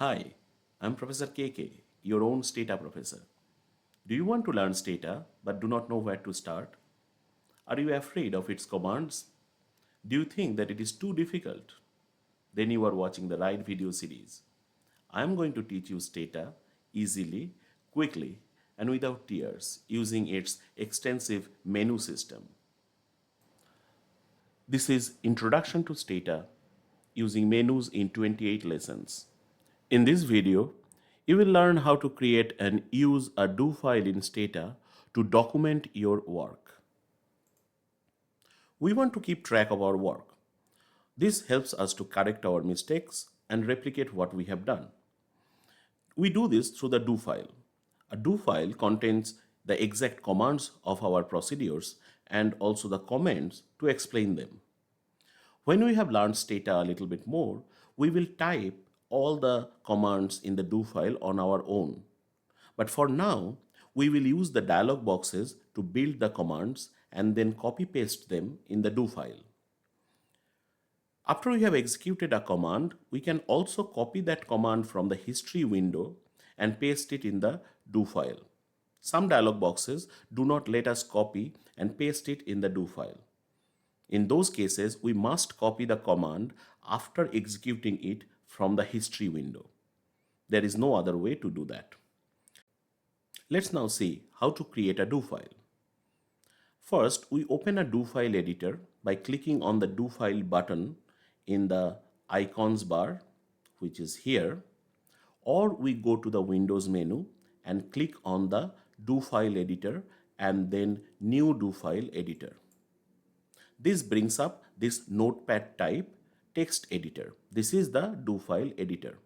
Hi, I'm Professor KK, your own Stata professor. Do you want to learn Stata but do not know where to start? Are you afraid of its commands? Do you think that it is too difficult? Then you are watching the right video series. I am going to teach you Stata easily, quickly, and without tears using its extensive menu system. This is Introduction to Stata using menus in 28 lessons. In this video, you will learn how to create and use a do file in Stata to document your work. We want to keep track of our work. This helps us to correct our mistakes and replicate what we have done. We do this through the do file. A do file contains the exact commands of our procedures and also the comments to explain them. When we have learned Stata a little bit more, we will type all the commands in the do file on our own. But for now, we will use the dialog boxes to build the commands and then copy paste them in the do file. After we have executed a command, we can also copy that command from the history window and paste it in the do file. Some dialog boxes do not let us copy and paste it in the do file. In those cases, we must copy the command after executing it from the history window. There is no other way to do that. Let's now see how to create a do file. First, we open a do file editor by clicking on the do file button in the icons bar, which is here, or we go to the Windows menu and click on the do file editor and then new do file editor. This brings up this notepad type text editor. This is the do file editor.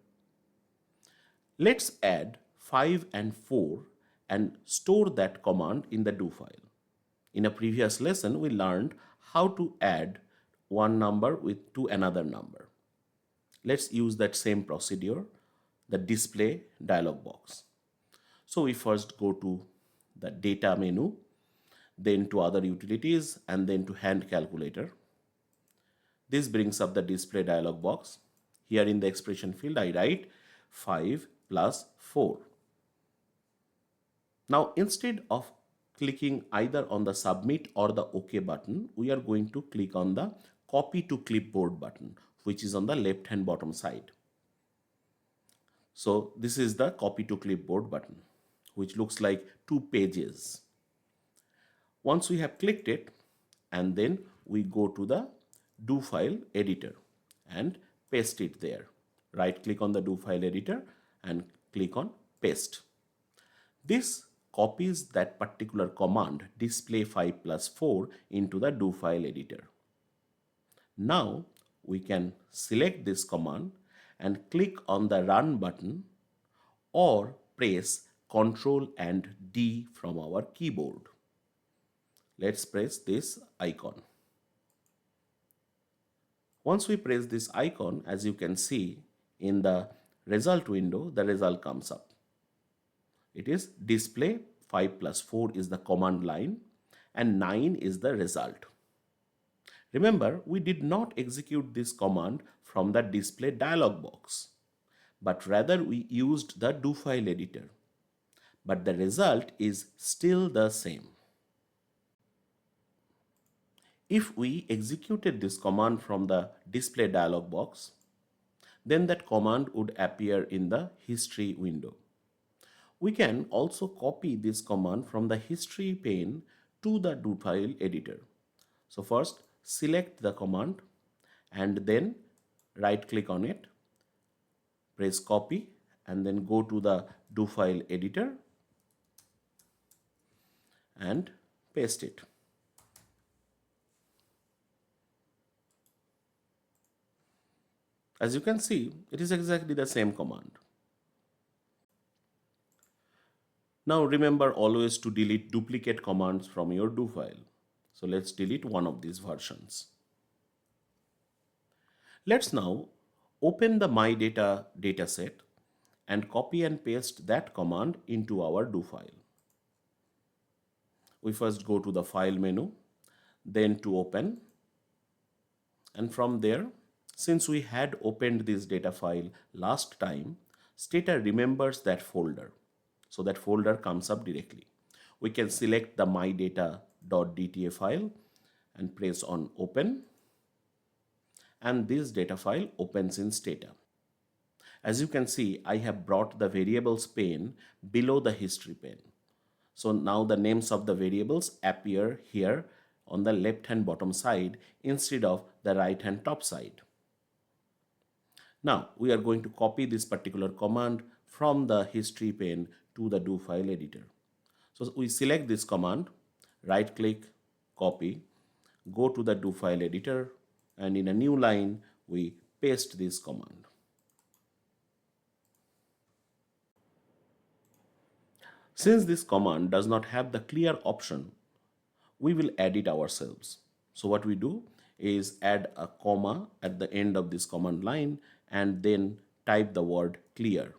Let's add 5 and 4 and store that command in the do file. In a previous lesson, we learned how to add one number to another number. Let's use that same procedure, the display dialog box. So we first go to the data menu, then to other utilities, and then to hand calculator. This brings up the display dialog box. Here in the expression field, I write 5 plus 4. Now, instead of clicking either on the submit or the OK button, we are going to click on the copy to clipboard button, which is on the left hand bottom side. So this is the copy to clipboard button, which looks like 2 pages. Once we have clicked it, and then we go to the do file editor and paste it there. Right click on the do file editor and click on paste. This copies that particular command display 5 plus 4 into the do file editor. Now we can select this command and click on the run button or press Ctrl and D from our keyboard. Let's press this icon. Once we press this icon, as you can see in the result window, the result comes up. It is display 5 plus 4 is the command line and 9 is the result. Remember, we did not execute this command from the display dialog box, but rather we used the do file editor. But the result is still the same. If we executed this command from the display dialog box, then that command would appear in the history window. We can also copy this command from the history pane to the do file editor. So first select the command and then right click on it, press copy and then go to the do file editor and paste it. As you can see, it is exactly the same command. Now remember always to delete duplicate commands from your do file. So let's delete one of these versions. Let's now open the my data dataset and copy and paste that command into our do file. We first go to the file menu, then to open, and from there, since we had opened this data file last time, Stata remembers that folder. So that folder comes up directly. We can select the mydata.dta file and press on open, and this data file opens in Stata. As you can see, I have brought the variables pane below the history pane. So now the names of the variables appear here on the left hand bottom side instead of the right hand top side. Now we are going to copy this particular command from the history pane to the do file editor. So we select this command, right click, copy, go to the do file editor, and in a new line we paste this command. Since this command does not have the clear option, we will add it ourselves. So what we do is add a comma at the end of this command line and then type the word clear.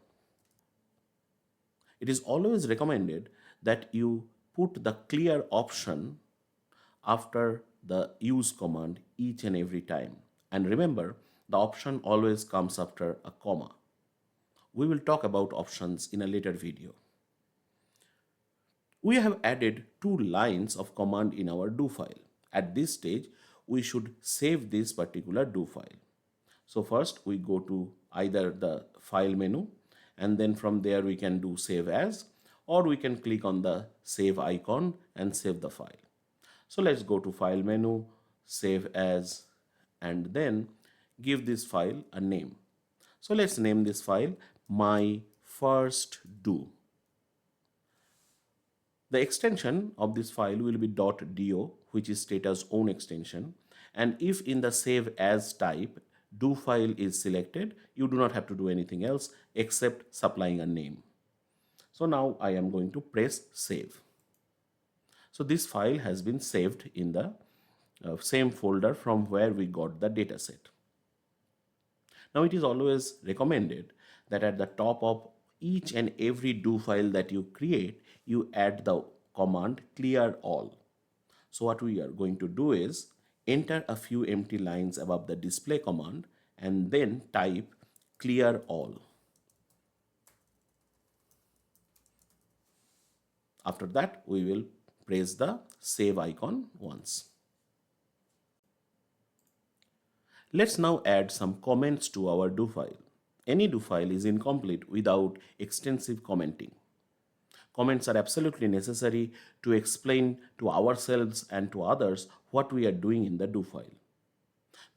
It is always recommended that you put the clear option after the use command each and every time. And remember, the option always comes after a comma. We will talk about options in a later video. We have added 2 lines of command in our do file. At this stage, we should save this particular do file. So first we go to either the file menu, and then from there we can do save as, or we can click on the save icon and save the file. So let's go to file menu, save as, and then give this file a name. So let's name this file my first do. The extension of this file will be .do, which is Stata's own extension. And if in the save as type do file is selected, you do not have to do anything else except supplying a name. So now I am going to press save. So this file has been saved in the same folder from where we got the dataset. Now it is always recommended that at the top of each and every do file that you create, you add the command clear all. So what we are going to do is enter a few empty lines above the display command and then type clear all. After that, we will press the save icon once. Let's now add some comments to our do file. Any do file is incomplete without extensive commenting. Comments are absolutely necessary to explain to ourselves and to others what we are doing in the do file.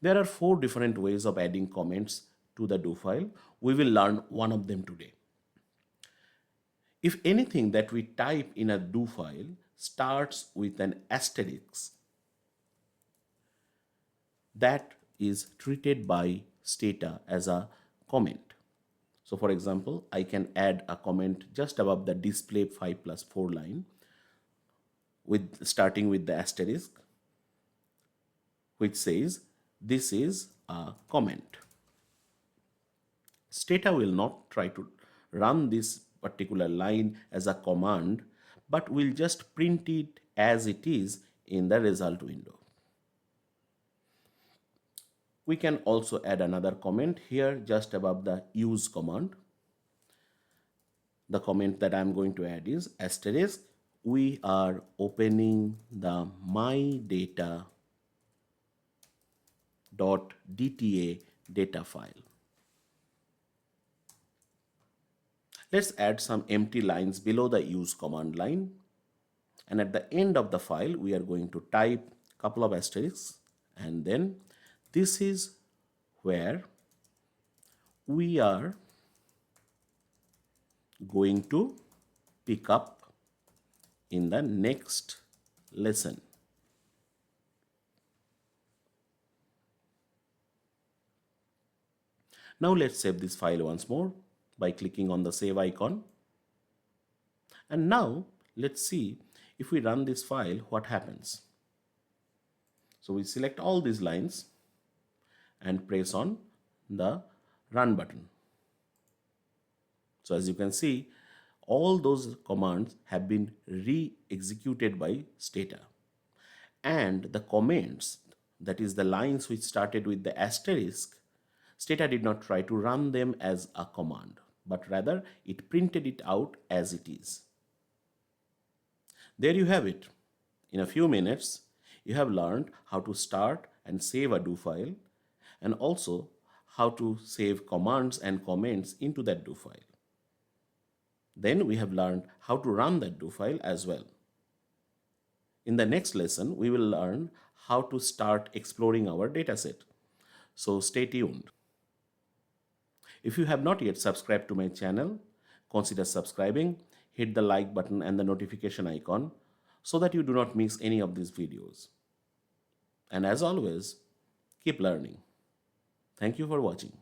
There are 4 different ways of adding comments to the do file. We will learn one of them today. If anything that we type in a do file starts with an asterisk, that is treated by Stata as a comment. So for example, I can add a comment just above the display 5+4 line with starting with the asterisk, which says this is a comment. Stata will not try to run this particular line as a command, but will just print it as it is in the result window. We can also add another comment here just above the use command. The comment that I'm going to add is asterisk. We are opening the mydata.dta data file. Let's add some empty lines below the use command line. And at the end of the file, we are going to type a couple of asterisks, and then this is where we are going to pick up in the next lesson. Now let's save this file once more by clicking on the save icon. And now let's see if we run this file, what happens. So we select all these lines and press on the run button. So as you can see, all those commands have been re-executed by Stata. And the comments, that is the lines which started with the asterisk, Stata did not try to run them as a command. but rather it printed it out as it is. There you have it. In a few minutes, you have learned how to start and save a do file, and also how to save commands and comments into that do file. Then we have learned how to run that do file as well. In the next lesson, we will learn how to start exploring our dataset. So stay tuned. If you have not yet subscribed to my channel, consider subscribing, hit the like button and the notification icon so that you do not miss any of these videos. And as always, keep learning. Thank you for watching.